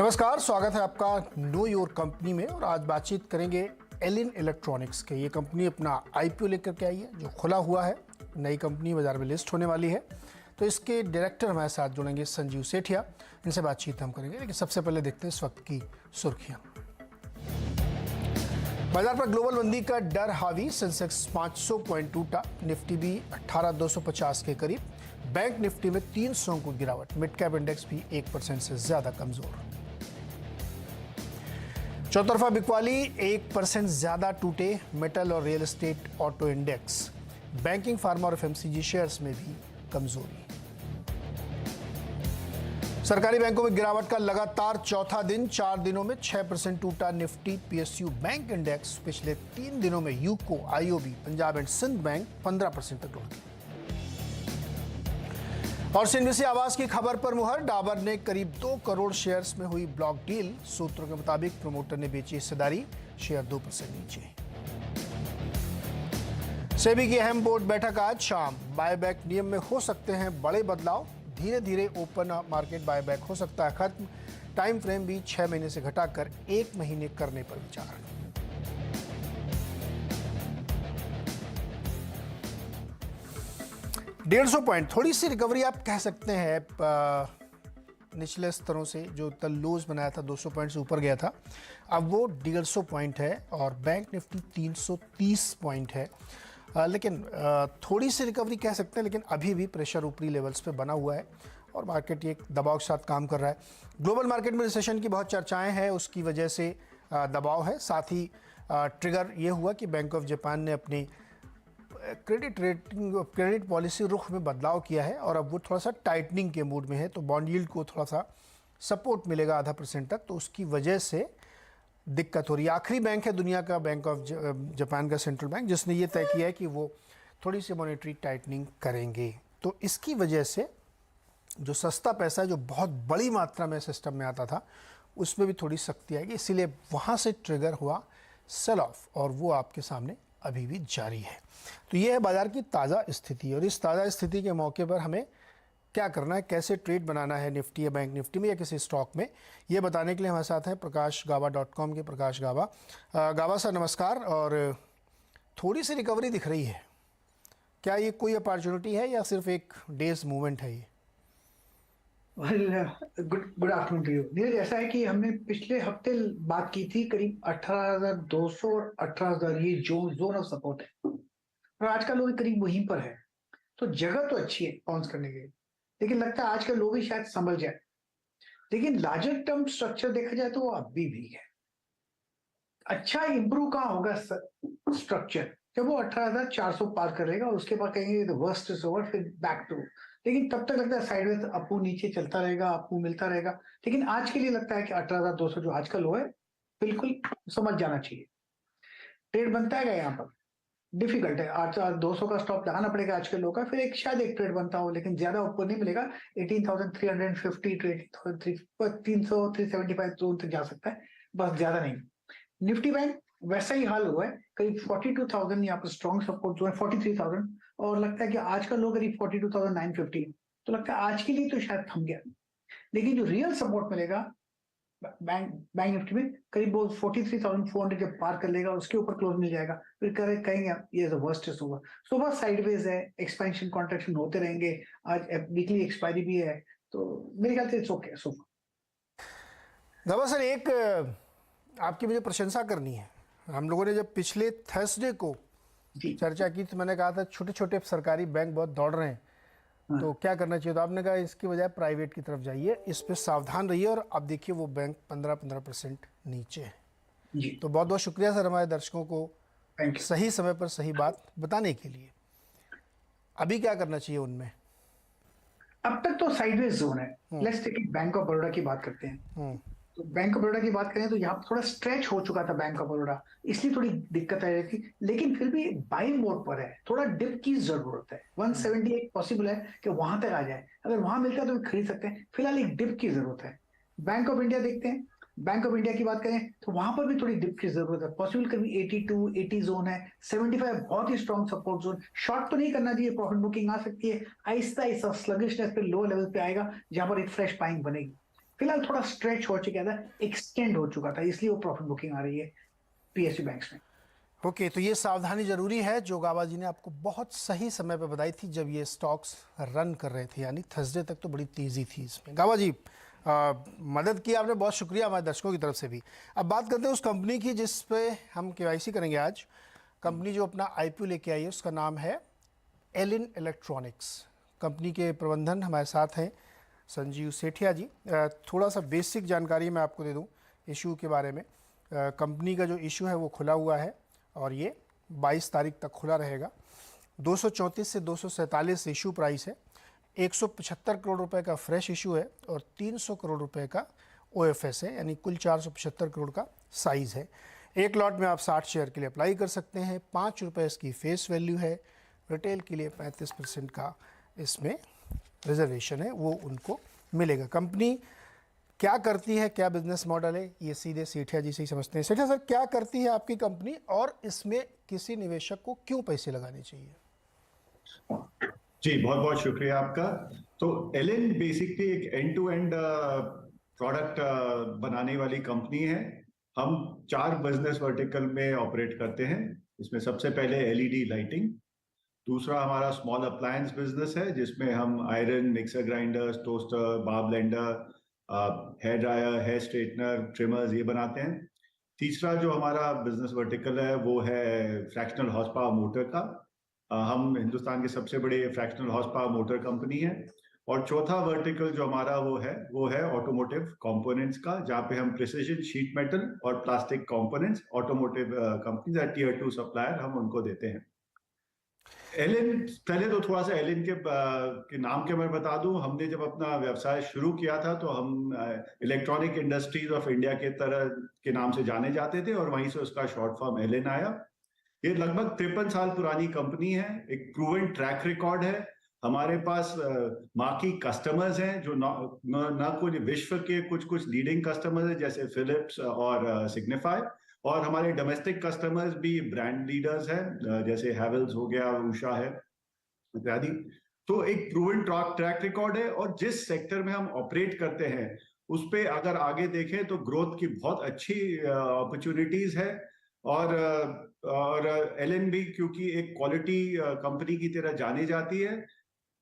नमस्कार, स्वागत है आपका नो योर कंपनी में। और आज बातचीत करेंगे एलिन इलेक्ट्रॉनिक्स के। ये कंपनी अपना आईपीओ लेकर के आई है जो खुला हुआ है, नई कंपनी बाजार में लिस्ट होने वाली है। तो इसके डायरेक्टर हमारे साथ जुड़ेंगे संजीव सेठिया, इनसे बातचीत हम करेंगे। लेकिन सबसे पहले देखते हैं इस वक्त की सुर्खियां। बाजार पर ग्लोबल मंदी का डर हावी, सेंसेक्स 500 पॉइंट टूटा, निफ्टी भी 18,250 के करीब, बैंक निफ्टी में 300 को गिरावट, मिड कैप इंडेक्स भी 1% से ज्यादा कमजोर। चौतरफा बिकवाली 1% ज्यादा टूटे, मेटल और real estate auto index, banking, pharma और एफएमसीजी शेयर्स में भी कमजोरी। सरकारी बैंकों में गिरावट का लगातार चौथा दिन, 4 दिनों में 6% टूटा निफ्टी पीएसयू बैंक इंडेक्स। पिछले 3 दिनों में UCO, IOB, Punjab and Sind bank 15% तक लुढ़के। और सीएनबीसी आवास की खबर पर मुहर, डाबर ने करीब 2 करोड़ शेयर्स में हुई ब्लॉक डील। सूत्रों के मुताबिक प्रमोटर ने बेची हिस्सेदारी, शेयर 2% नीचे। सेबी की अहम बोर्ड बैठक आज शाम, बायबैक नियम में हो सकते हैं बड़े बदलाव, धीरे धीरे ओपन मार्केट बायबैक हो सकता है खत्म, टाइम फ्रेम भी 6 महीने से घटाकर 1 महीने करने पर विचार। 150 पॉइंट, थोड़ी सी रिकवरी आप कह सकते हैं निचले स्तरों से। जो लोज बनाया था 200 पॉइंट से ऊपर गया था, अब वो 150 पॉइंट है और बैंक निफ्टी 330 पॉइंट है। लेकिन थोड़ी सी रिकवरी कह सकते हैं, लेकिन अभी भी प्रेशर ऊपरी लेवल्स पे बना हुआ है और मार्केट ये दबाव के साथ काम कर रहा है। ग्लोबल मार्केट में रिसेशन की बहुत चर्चाएं हैं, उसकी वजह से दबाव है। साथ ही ट्रिगर ये हुआ कि बैंक ऑफ जापान ने अपनी क्रेडिट पॉलिसी रुख में बदलाव किया है और अब वो थोड़ा सा टाइटनिंग के मूड में है। तो बॉन्ड यील्ड को थोड़ा सा सपोर्ट मिलेगा ½ तक, तो उसकी वजह से दिक्कत हो रही है। आखिरी बैंक है दुनिया का बैंक ऑफ जापान का सेंट्रल बैंक, जिसने ये तय किया है कि वो थोड़ी सी मॉनेटरी टाइटनिंग करेंगे। तो इसकी वजह से जो सस्ता पैसा है, जो बहुत बड़ी मात्रा में सिस्टम में आता था, उसमें भी थोड़ी सख्ती आएगी। इसीलिए वहाँ से ट्रिगर हुआ सेल ऑफ और वो आपके सामने अभी भी जारी है। तो ये है बाजार की ताज़ा स्थिति। और इस ताज़ा स्थिति के मौके पर हमें क्या करना है, कैसे ट्रेड बनाना है निफ्टी या बैंक निफ्टी में या किसी स्टॉक में, ये बताने के लिए हमारे साथ हैं प्रकाशगावा.com के प्रकाश गावा। गावा सर नमस्कार। और थोड़ी सी रिकवरी दिख रही है, क्या ये कोई अपॉर्चुनिटी है या सिर्फ एक डेज मूवमेंट है ये? Good afternoon to you. Neeraj, ऐसा है कि हमने पिछले हफ्ते बात की थी, करीब 18,200 और 18,000 ये जोन ऑफ सपोर्ट है और आज का लो करीब वहीं पर है। तो जगह तो अच्छी है बाउंस करने के लिए, लेकिन लगता है आज का लो भी शायद संभल जाए। लेकिन लार्जर टर्म स्ट्रक्चर देखा जाए तो वो अभी भी है। अच्छा इंप्रूव कहाँ होगा स्ट्रक्चर, जब वो 18,400 पार करेगा और उसके बाद कहेंगे वर्स्ट इज ओवर, फिर बैक टू। लेकिन तब तक लगता है साइडवेज अपू नीचे चलता रहेगा, अपू मिलता रहेगा। लेकिन आज के लिए लगता है कि 18,200 जो आज का लो है, बिल्कुल समझ जाना चाहिए। ट्रेड बनता है यहाँ पर डिफिकल्ट है, 8,200 का स्टॉप लगाना पड़ेगा आज के लो का, फिर एक शायद एक ट्रेड बनता हो, लेकिन ज्यादा ऊपर नहीं मिलेगा। 18,350 ट्रेड 300 375 जोन तक जा सकता है, बस ज्यादा नहीं। निफ्टी बैंक वैसा ही हाल हुआ है, करीब 42,000 यहाँ पर स्ट्रॉन्ग सपोर्ट जो है 43,000, और लगता है कि आज का लो करीब 42,950। तो लगता है आज के लिए तो शायद थम गया। लेकिन जो रियल सपोर्ट मिलेगा बैंक निफ्टी में, करीब वो 43,400 जब पार कर लेगा, उसके ऊपर क्लोज मिल जाएगा, फिर कहेंगे ये वर्स्ट इज ओवर। सुबह साइडवेज है, एक्सपेंशन कॉन्ट्रैक्शन होते रहेंगे। आज वीकली एक्सपायरी भी है, तो मेरे ख्याल से इट्स ओके सो फार। गावा सर, एक आपकी मुझे प्रशंसा करनी है। हम लोगों ने जब पिछले थर्सडे को चर्चा की तो मैंने कहा था छोटे छोटे सरकारी बैंक बहुत दौड़ रहे हैं, तो क्या करना चाहिए। तो आपने कहा इसकी बजाय प्राइवेट की तरफ जाइए, इस पे सावधान रहिए। और अब देखिए वो बैंक 15% नीचे है जी। तो बहुत बहुत शुक्रिया सर हमारे दर्शकों को सही समय पर सही बात बताने के लिए। अभी क्या करना चाहिए उनमें? अब तक तो साइडवेज जोन है। Let's take bank of Baroda की बात करते हैं। तो बैंक ऑफ बड़ौदा की बात करें तो यहाँ पर थोड़ा स्ट्रेच हो चुका था बैंक ऑफ बड़ौदा, इसलिए थोड़ी दिक्कत आ रही थी। लेकिन फिर भी बाइंग मोड पर है, थोड़ा डिप की जरूरत है। 178 पॉसिबल है कि वहां तक आ जाए, अगर वहां मिलता है तो खरीद सकते हैं। फिलहाल एक डिप की जरूरत है। बैंक ऑफ इंडिया देखते हैं, बैंक ऑफ इंडिया की बात करें तो वहां पर भी थोड़ी डिप की जरूरत है। पॉसिबल कभी 82 80 जोन है, 75 बहुत ही स्ट्रॉन्ग सपोर्ट जोन। शॉर्ट तो नहीं करना चाहिए, प्रॉफिट बुकिंग आ सकती है, आहिस्ता आहिस्ता स्लगिशनेस पे लो लेवल पे आएगा, जहां पर एक फ्रेश बाइंग बनेगी। फिलहाल थोड़ा स्ट्रेच हो चुका था, एक्सटेंड हो चुका था, इसलिए वो प्रॉफिट बुकिंग आ रही है पीएसयू बैंक्स में। ओके, तो ये सावधानी जरूरी है जो गाबा जी ने आपको बहुत सही समय पे बताई थी जब ये स्टॉक्स रन कर रहे थे, यानी थर्सडे तक तो बड़ी तेजी थी इसमें। गाबा जी, मदद की आपने, बहुत शुक्रिया हमारे दर्शकों की तरफ से भी। अब बात करते हैं उस कंपनी की जिस पे हम केवाईसी करेंगे आज। कंपनी जो अपना आईपीओ लेके आई है उसका नाम है एलिन इलेक्ट्रॉनिक्स। कंपनी के प्रबंधन हमारे साथ हैं संजीव सेठिया जी। थोड़ा सा बेसिक जानकारी मैं आपको दे दूं इशू के बारे में। कंपनी का जो इशू है वो खुला हुआ है और ये 22 तारीख तक खुला रहेगा। 234 से 247 इशू प्राइस है। 175 करोड़ रुपए का फ्रेश इशू है और 300 करोड़ रुपए का ओएफएस है, यानी कुल 475 करोड़ का साइज है। एक लॉट में आप 60 शेयर के लिए अप्लाई कर सकते हैं। 5 रुपये इसकी फेस वैल्यू है। रिटेल के लिए 35% का इसमें रिजर्वेशन है, वो उनको मिलेगा। कंपनी क्या करती है, क्या बिजनेस मॉडल है, ये सीधे सेठिया जी से ही समझते हैं। सेठिया सर, क्या करती है आपकी कंपनी और इसमें किसी निवेशक को क्यों पैसे लगाने चाहिए? जी, बहुत बहुत शुक्रिया आपका। तो एलिन बेसिकली एक एंड टू एंड प्रोडक्ट बनाने वाली कंपनी है। हम 4 बिजनेस वर्टिकल में ऑपरेट करते हैं। इसमें सबसे पहले एलईडी लाइटिंग, दूसरा हमारा स्मॉल अप्लायंस बिजनेस है जिसमें हम iron, mixer grinders, toaster, bar blender, hair dryer, hair straightener, trimmers ये बनाते हैं। तीसरा जो हमारा बिजनेस वर्टिकल है वो है फ्रैक्शनल हॉर्स पावर मोटर का। हम हिंदुस्तान के सबसे बड़े fractional horse power motor company है। और चौथा वर्टिकल जो हमारा वो है ऑटोमोटिव कंपोनेंट्स का, जहाँ पे हम प्रिसिजन शीट मेटल और plastic components automotive companies tier 2 supplier हम उनको देते हैं। एलिन, पहले तो थोड़ा सा एलिन के नाम के मैं बता दूं। हमने जब अपना व्यवसाय शुरू किया था तो हम इलेक्ट्रॉनिक इंडस्ट्रीज ऑफ इंडिया के तरह के नाम से जाने जाते थे और वहीं से उसका शॉर्ट फॉर्म एलिन आया। ये लगभग 53 साल पुरानी कंपनी है, एक प्रूवन ट्रैक रिकॉर्ड है। हमारे पास मार्की कस्टमर्स हैं जो न कोई विश्व के कुछ लीडिंग कस्टमर्स हैं जैसे फिलिप्स और सिग्निफाई, और हमारे डोमेस्टिक कस्टमर्स भी ब्रांड लीडर्स हैं जैसे हैवेल्स हो गया, उषा है इत्यादि। तो एक प्रूवन ट्रैक रिकॉर्ड है और जिस सेक्टर में हम ऑपरेट करते हैं उस पे अगर आगे देखें तो ग्रोथ की बहुत अच्छी अपॉर्चुनिटीज है। और एलिन भी क्योंकि एक क्वालिटी कंपनी की तरह जानी जाती है,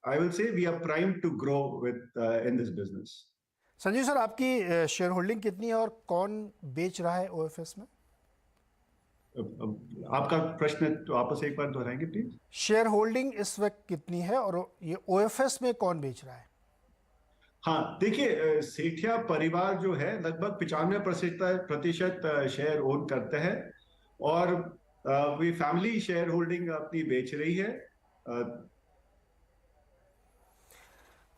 I will say we are prime to grow within this business. Sanjeev sir, आपकी शेयर होल्डिंग कितनी है और कौन बेच रहा है ओएफएस में? आपका प्रश्न तो आपस एक बार दोहराएंगे प्लीज। शेयर होल्डिंग इस वक्त कितनी है और ये ओएफएस में कौन बेच रहा है? हाँ, देखिए, सेठिया परिवार जो है लगभग 95% शेयर ओन करते हैं और वे फैमिली शेयर होल्डिंग अपनी बेच रही है।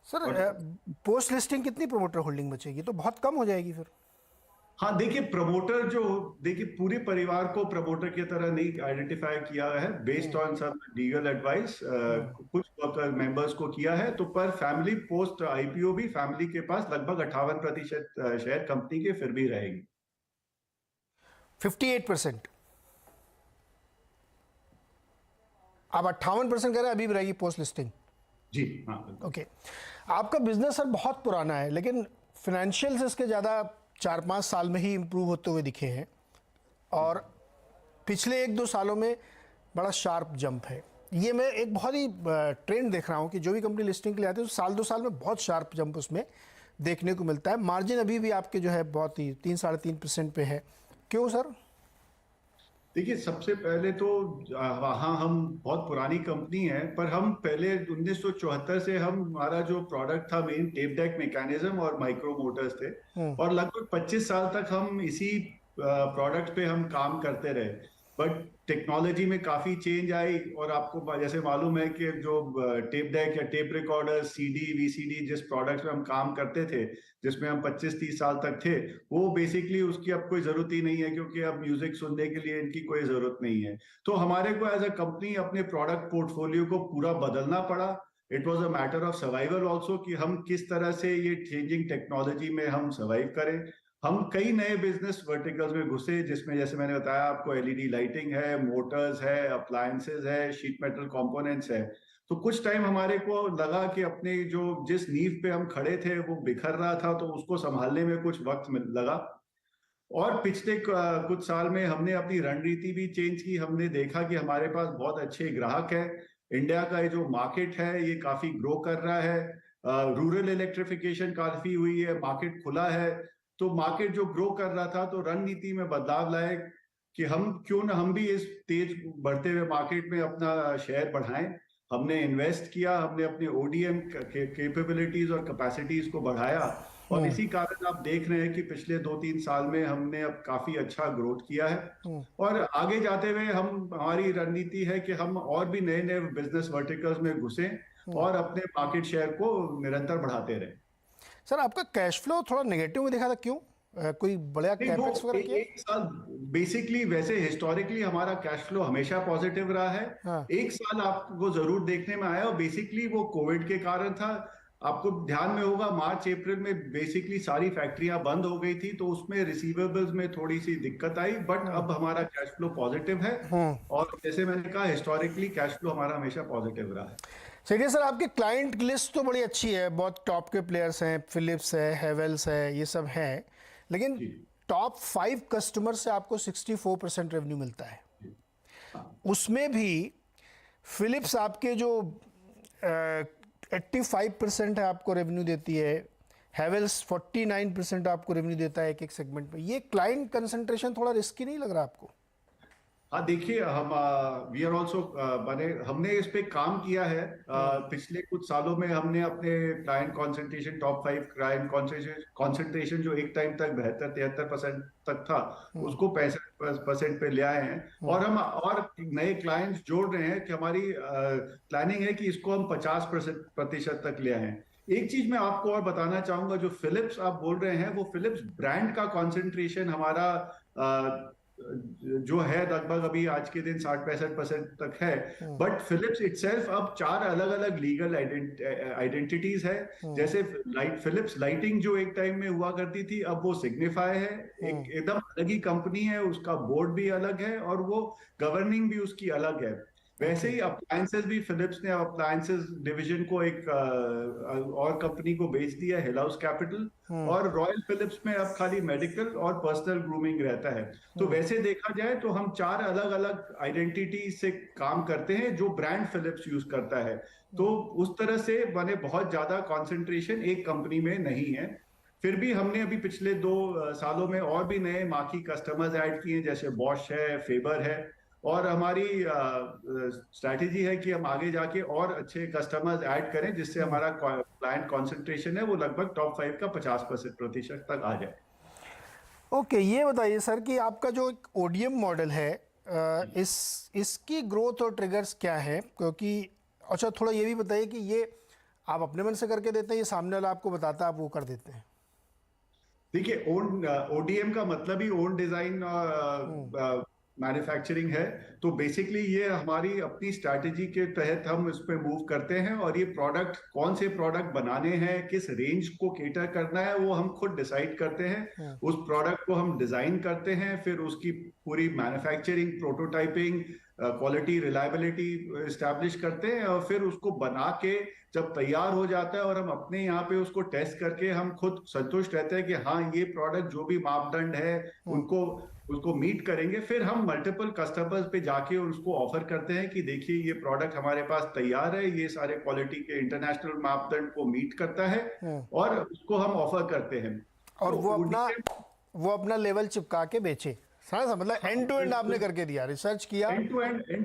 सर, पोस्ट लिस्टिंग कितनी प्रमोटर होल्डिंग बचेगी? तो बहुत कम हो जाएगी फिर। हाँ, देखिए पूरे परिवार को प्रमोटर की तरह नहीं आइडेंटिफाई किया है बेस्ड ऑन सब लीगल एडवाइस। कुछ मेंबर्स को किया है, तो पर फैमिली पोस्ट आईपीओ भी फैमिली के पास लगभग 58% शेयर कंपनी के फिर भी रहेगी। 58%? आप 58% कह रहे हैं अभी भी रहेगी पोस्ट लिस्टिंग? जी हाँ। ओके, आपका बिजनेस सर बहुत पुराना है लेकिन फिनेंशियल्स इसके ज़्यादा 4-5 साल में ही इम्प्रूव होते हुए दिखे हैं और पिछले 1-2 सालों में बड़ा शार्प जंप है। ये मैं एक बहुत ही ट्रेंड देख रहा हूँ कि जो भी कंपनी लिस्टिंग के लिए आती है तो साल 2 साल में बहुत शार्प जंप उसमें देखने को मिलता है। मार्जिन अभी भी आपके जो है बहुत ही 3-3.5% पे है। क्यों सर? देखिए, सबसे पहले तो हाँ, हम बहुत पुरानी कंपनी है, पर हम पहले 1974 से हमारा जो प्रोडक्ट था मेन टेप डेक मैकेनिज्म और माइक्रो मोटर्स थे और लगभग 25 साल तक हम इसी प्रोडक्ट पे हम काम करते रहे। बट टेक्नोलॉजी में काफी चेंज आई और आपको जैसे मालूम है कि जो टेप डेक या टेप रिकॉर्डर, सीडी, वीसीडी जिस प्रोडक्ट में हम काम करते थे जिसमें हम 25-30 साल तक थे, वो बेसिकली उसकी अब कोई जरूरत ही नहीं है क्योंकि अब म्यूजिक सुनने के लिए इनकी कोई जरूरत नहीं है। तो हमारे को एज अ कंपनी अपने प्रोडक्ट पोर्टफोलियो को पूरा बदलना पड़ा। It was a matter of survival also कि हम किस तरह से ये चेंजिंग टेक्नोलॉजी में हम सर्वाइव करें। हम कई नए बिजनेस वर्टिकल्स में घुसे, जिसमें जैसे मैंने बताया आपको एलईडी लाइटिंग है, मोटर्स है, अप्लायंसेस है, शीट मेटल कंपोनेंट्स है। तो कुछ टाइम हमारे को लगा कि अपने जो जिस नींव पे हम खड़े थे वो बिखर रहा था, तो उसको संभालने में कुछ वक्त लगा। और पिछले कुछ साल में हमने अपनी रणनीति भी चेंज की। हमने देखा कि हमारे पास बहुत अच्छे ग्राहक है, इंडिया का ये जो मार्केट है ये काफी ग्रो कर रहा है, रूरल इलेक्ट्रिफिकेशन काफी हुई है, मार्केट खुला है। तो मार्केट जो ग्रो कर रहा था, तो रणनीति में बदलाव लाए कि हम क्यों ना हम भी इस तेज बढ़ते हुए मार्केट में अपना शेयर बढ़ाएं। हमने इन्वेस्ट किया, हमने अपने ओडीएम कैपेबिलिटीज और कैपेसिटीज को बढ़ाया, और इसी कारण आप देख रहे हैं कि पिछले 2-3 साल में हमने अब काफी अच्छा ग्रोथ किया है। और आगे जाते हुए हमारी रणनीति है कि हम और भी नए नए बिजनेस वर्टिकल्स में घुसें और अपने मार्केट शेयर को निरंतर बढ़ाते रहें। सर आपका कैश फ्लो थोड़ा नेगेटिव में दिखा था, क्यों? कोई बड़ा नहीं, वो कैपेक्स वगैरह किया? एक साल बेसिकली, वैसे हिस्टोरिकली हमारा कैश फ्लो हमेशा पॉजिटिव रहा है। हाँ। एक साल आपको जरूर देखने में आया, और बेसिकली वो कोविड के कारण था। आपको ध्यान में होगा मार्च अप्रैल में बेसिकली सारी फैक्ट्रियां बंद हो गई थी, तो उसमें रिसीवेबल्स में थोड़ी सी दिक्कत आई, बट अब हमारा कैश फ्लो पॉजिटिव है। और जैसे मैंने कहा, हिस्टोरिकली कैश फ्लो हमारा हमेशा पॉजिटिव रहा है। चलिए सर, आपकी क्लाइंट लिस्ट तो बड़ी अच्छी है, बहुत टॉप के प्लेयर्स हैं, फिलिप्स है, हेवेल्स है, ये सब हैं, लेकिन टॉप 5 कस्टमर से आपको 64% रेवेन्यू मिलता है। उसमें भी फिलिप्स आपके जो 85% है आपको रेवेन्यू देती है, हेवेल्स 49% आपको रेवेन्यू देता है एक एक सेगमेंट में। ये क्लाइंट कंसंट्रेशन थोड़ा रिस्की नहीं लग रहा आपको? हाँ, देखिए, हम वी आर ऑल्सो हमने इस पे काम किया है। पिछले कुछ सालों में हमने अपने client concentration, top 5 client concentration जो एक टाइम तक 72-73% तक था, उसको 65% पे ले आए हैं। और हम और नए क्लाइंट्स जोड़ रहे हैं कि हमारी प्लानिंग है कि इसको हम 50% तक ले आए हैं। एक चीज मैं आपको और बताना चाहूंगा, जो फिलिप्स आप बोल रहे हैं, वो फिलिप्स ब्रांड का कॉन्सेंट्रेशन हमारा जो है लगभग अभी आज के दिन 60-65% तक है। बट फिलिप्स इटसेल्फ अब 4 अलग अलग लीगल आइडेंटिटीज है। जैसे फिलिप्स लाइटिंग जो एक टाइम में हुआ करती थी, अब वो सिग्निफाई है, एक एकदम अलग ही कंपनी है, उसका बोर्ड भी अलग है और वो गवर्निंग भी उसकी अलग है। वैसे ही अप्लायंसेस भी, फिलिप्स ने अप्लायंसेस डिवीजन को एक और कंपनी को बेच दिया, हिल हाउस कैपिटल, और रॉयल फिलिप्स में अब खाली मेडिकल और पर्सनल ग्रूमिंग रहता है। तो वैसे देखा जाए तो हम 4 अलग अलग आइडेंटिटी से काम करते हैं जो ब्रांड फिलिप्स यूज करता है। तो उस तरह से बने बहुत ज्यादा कॉन्सेंट्रेशन एक कंपनी में नहीं है। फिर भी हमने अभी पिछले 2 सालों में और भी नए मार्की कस्टमर्स ऐड किए, जैसे बॉश है, फेबर है, और हमारी स्ट्रैटेजी है कि हम आगे जाके और अच्छे कस्टमर्स ऐड करें, जिससे हमारा क्लाइंट कॉन्सेंट्रेशन है वो लगभग टॉप 5 का 50% तक आ जाए। ओके, ये बताइए सर कि आपका जो एक ओडीएम मॉडल है, इसकी ग्रोथ और ट्रिगर्स क्या है? क्योंकि अच्छा, थोड़ा ये भी बताइए कि ये आप अपने मन से करके देते हैं, ये सामने वाला आपको बताता है, आप वो कर देते हैं? देखिए, ओडीएम का मतलब ही ओन डिजाइन और मैन्युफैक्चरिंग है। तो बेसिकली ये हमारी अपनी स्ट्रैटेजी के तहत हम इस पे मूव करते हैं, और ये प्रोडक्ट, कौन से प्रोडक्ट बनाने हैं, किस रेंज को केटर करना है, वो हम खुद डिसाइड करते हैं। उस प्रोडक्ट को हम डिजाइन करते हैं, फिर उसकी पूरी manufacturing, prototyping, quality, reliability establish करते हैं, और फिर उसको बना के जब तैयार हो जाता है और हम अपने यहाँ पे उसको टेस्ट करके हम खुद संतुष्ट रहते हैं कि हाँ, ये प्रोडक्ट जो भी मापदंड है उसको मीट करेंगे, फिर हम मल्टीपल कस्टमर्स पे जाके उसको ऑफर करते हैं कि देखिए, ये प्रोडक्ट हमारे पास तैयार है, ये सारे क्वालिटी के इंटरनेशनल मापदंड को मीट करता है, और उसको हम ऑफर करते हैं। और तो वो अपना लेवल चिपका के बेचे, सारा मतलब एंड टू एंड आपने करके दिया, रिसर्च किया, एंड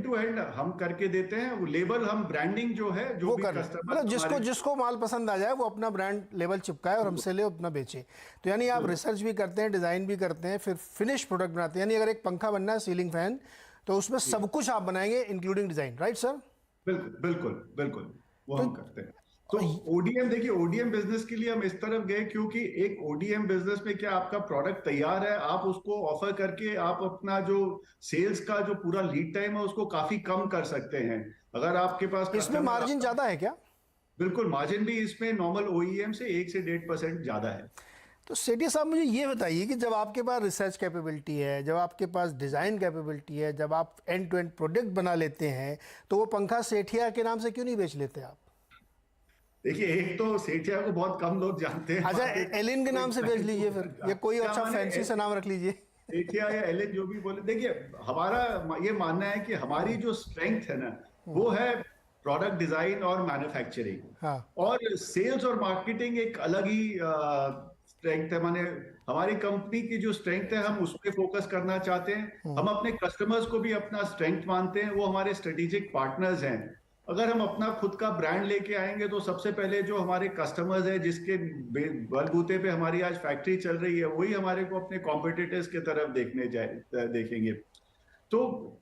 टू एंड हम करके देते हैं। वो लेबल, हम ब्रांडिंग जो है, जो वो भी कर, कस्टमर, मतलब जिसको माल पसंद आ जाए वो अपना ब्रांड लेबल चिपकाए और हमसे ले, अपना बेचे। तो यानी आप रिसर्च भी करते हैं, डिजाइन भी करते हैं, फिर फिनिश प्रोडक्ट बनाते हैं। यानी अगर एक पंखा बनना है, सीलिंग फैन, तो उसमें सब कुछ आप बनाएंगे इंक्लूडिंग डिजाइन, राइट सर? बिल्कुल बिल्कुल बिल्कुल, वो हम करते हैं। तो ओडीएम, देखिए, ओडीएम बिजनेस के लिए हम इस तरफ गए क्योंकि एक ओडीएम बिजनेस में क्या, आपका प्रोडक्ट तैयार है, आप उसको ऑफर करके आप अपना जो सेल्स का जो पूरा लीड टाइम है उसको काफी कम कर सकते हैं। अगर आपके पास इसमें मार्जिन ज्यादा है क्या? बिल्कुल, मार्जिन भी इसमें नॉर्मल ओईएम से 1 से 1.5% ज्यादा है। तो सेठी साहब मुझे ये बताइए कि जब आपके पास रिसर्च कैपेबिलिटी है, जब आपके पास डिज़ाइन कैपेबिलिटी है, जब आप एंड टू एंड प्रोडक्ट बना लेते हैं, तो वो पंखा सेठिया के नाम से क्यों नहीं बेच लेते आप? देखिए, एक तो सेठिया को बहुत कम लोग जानते हैं। अच्छा, एलिन के नाम से बेच लीजिए फिर, या कोई अच्छा फैंसी सा नाम रख लीजिए। सेठिया या एलिन जो भी बोले, देखिए हमारा ये मानना है कि हमारी जो स्ट्रेंथ है ना, वो है प्रोडक्ट डिजाइन और मैन्युफैक्चरिंग। हाँ। और सेल्स और मार्केटिंग एक अलग ही स्ट्रेंथ है। माने हमारी कंपनी की जो स्ट्रेंथ है, हम उस पर फोकस करना चाहते हैं। हम अपने कस्टमर्स को भी अपना स्ट्रेंथ मानते हैं, वो हमारे स्ट्रेटेजिक पार्टनर्स हैं। अगर हम अपना खुद का ब्रांड लेके आएंगे तो सबसे पहले जो हमारे कस्टमर्स हैं, जिसके बलबूते पे हमारी आज फैक्ट्री चल रही है, वही हमारे को अपने कॉम्पिटिटर्स की तरफ देखेंगे। तो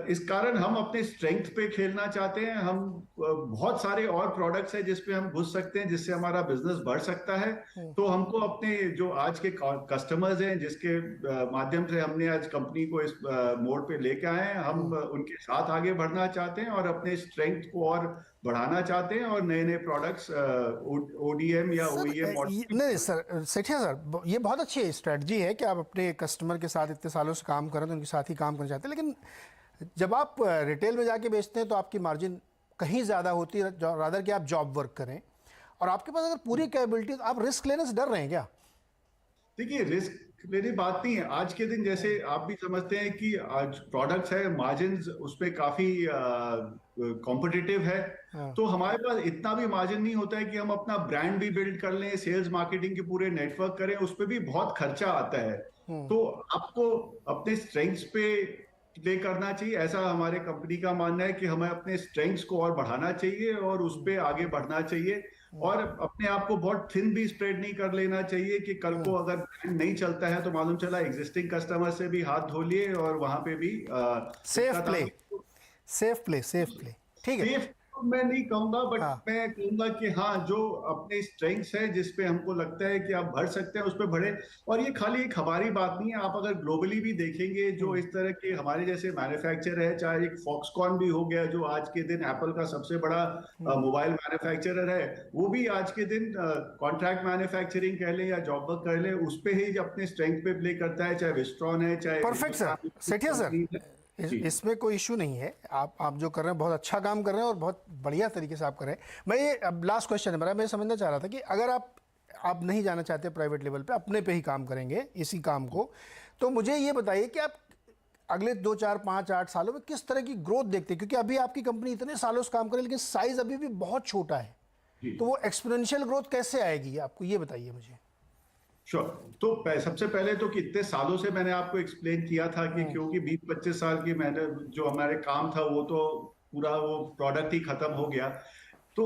इस कारण हम अपने स्ट्रेंथ पे खेलना चाहते हैं। हम बहुत सारे और प्रोडक्ट्स हैं जिसपे हम घुस सकते हैं, जिससे हमारा बिजनेस बढ़ सकता है। तो हमको अपने जो आज के कस्टमर्स हैं, जिसके माध्यम से हमने आज कंपनी को इस मोड़ पे लेके आए हैं, हम उनके साथ आगे बढ़ना चाहते हैं और अपने स्ट्रेंथ को और बढ़ाना चाहते हैं और नए नए प्रोडक्ट्स ओडीएम या ओईएम मॉडल। नहीं सर, सेठिया सर, ये बहुत अच्छी स्ट्रेटजी है कि आप अपने कस्टमर के साथ इतने सालों से काम कर रहे हैं, तो उनके साथ ही काम करना चाहते हैं। लेकिन जब आप रिटेल में जाके बेचते हैं तो आपकी मार्जिन कहीं ज़्यादा होती है, रादर कि आप जॉब वर्क करें, और आपके पास अगर पूरी कैपेबिलिटी, तो आप रिस्क लेने से डर रहे हैं क्या? देखिए, रिस्क मेरी बात नहीं है। आज के दिन जैसे आप भी समझते हैं कि आज प्रोडक्ट्स है, मार्जिन्स उस पे काफी कॉम्पिटिटिव है। तो हमारे पास इतना भी मार्जिन नहीं होता है कि हम अपना ब्रांड भी बिल्ड कर लें, सेल्स मार्केटिंग के पूरे नेटवर्क करें, उस पे भी बहुत खर्चा आता है। तो आपको अपने स्ट्रेंथ्स पे प्ले करना चाहिए, ऐसा हमारे कंपनी का मानना है कि हमें अपने स्ट्रेंथ्स को और बढ़ाना चाहिए और उस पे आगे बढ़ना चाहिए। और अपने आप को बहुत थिन भी स्प्रेड नहीं कर लेना चाहिए कि कल को अगर ब्रांड नहीं चलता है तो मालूम चला एग्जिस्टिंग कस्टमर से भी हाथ धो लिए और वहां पे भी सेफ प्ले, ठीक है। सेफ मैं नहीं कहूंगा, बट हाँ। मैं कहूंगा कि हाँ, जो अपने स्ट्रेंथ्स है, जिसपे हमको लगता है कि आप बढ़ सकते हैं, उस पे बढ़े। और ये खाली एक हमारी बात नहीं है, आप अगर ग्लोबली भी देखेंगे, जो इस तरह के हमारे जैसे मैन्युफैक्चरर है, चाहे एक फॉक्सकॉन भी हो गया, जो आज के दिन एप्पल का सबसे बड़ा मोबाइल मैन्युफैक्चरर है, वो भी आज के दिन कॉन्ट्रैक्ट मैन्युफैक्चरिंग कह लें या जॉब वर्क कर लें, उस पे ही अपने स्ट्रेंथ पे प्ले करता है, चाहे विस्ट्रॉन है, चाहे परफेक्ट सर, सेठिया सर, इसमें कोई इशू नहीं है। आप जो कर रहे हैं बहुत अच्छा काम कर रहे हैं और बहुत बढ़िया तरीके से आप कर रहे हैं। मैं ये अब लास्ट क्वेश्चन है मेरा, मैं समझना चाह रहा था कि अगर आप नहीं जाना चाहते प्राइवेट लेवल पे, अपने पे ही काम करेंगे इसी काम को, तो मुझे ये बताइए कि आप अगले 2, 4, 5, 8 सालों में किस तरह की ग्रोथ देखते हैं? क्योंकि अभी आपकी कंपनी इतने सालों से काम कर रही है, लेकिन साइज अभी भी बहुत छोटा है, तो वो एक्सपोनेंशियल ग्रोथ कैसे आएगी, आपको ये बताइए मुझे। श्योर। तो सबसे पहले तो कितने सालों से मैंने आपको एक्सप्लेन किया था कि क्योंकि 20-25 साल की मैंने जो हमारे काम था, वो तो पूरा वो प्रोडक्ट ही खत्म हो गया। तो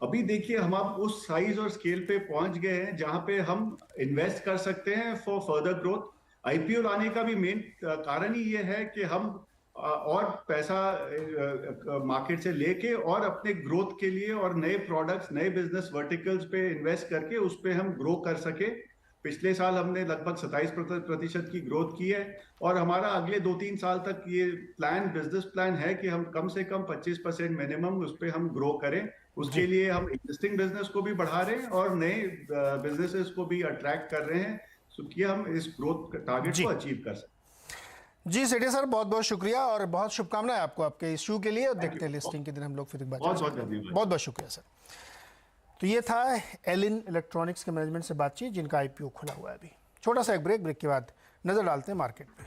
अभी देखिए, हम आप उस साइज और स्केल पे पहुंच गए हैं जहां पे हम इन्वेस्ट कर सकते हैं फॉर फर्दर ग्रोथ। आईपीओ लाने का भी मेन कारण ही ये है कि हम और पैसा मार्केट से लेके और अपने ग्रोथ के लिए और नए प्रोडक्ट्स, नए बिजनेस वर्टिकल्स पे इन्वेस्ट करके उस पे हम ग्रो कर सके। पिछले साल हमने लगभग 27% की ग्रोथ की है और हमारा अगले 2-3 साल तक ये बिजनेस प्लान है कि हम कम से कम 25% मिनिमम उस पे हम ग्रो करें। उसके लिए हम एग्जिस्टिंग बिजनेस को भी बढ़ा रहे हैं और नए बिजनेसेस को भी अट्रैक्ट कर रहे हैं, कि हम इस ग्रोथ टारगेट को अचीव कर सकें। जी सेठिया सर, बहुत बहुत शुक्रिया और बहुत शुभकामनाएं आपको आपके इशू के लिए। और देखते हैं लिस्टिंग के दिन हम लोग फिर बात करेंगे। बहुत बहुत शुक्रिया सर। तो ये था एलिन इलेक्ट्रॉनिक्स के मैनेजमेंट से बातचीत, जिनका आईपीओ खुला हुआ है अभी। छोटा सा एक ब्रेक के बाद नजर डालते हैं मार्केट पे।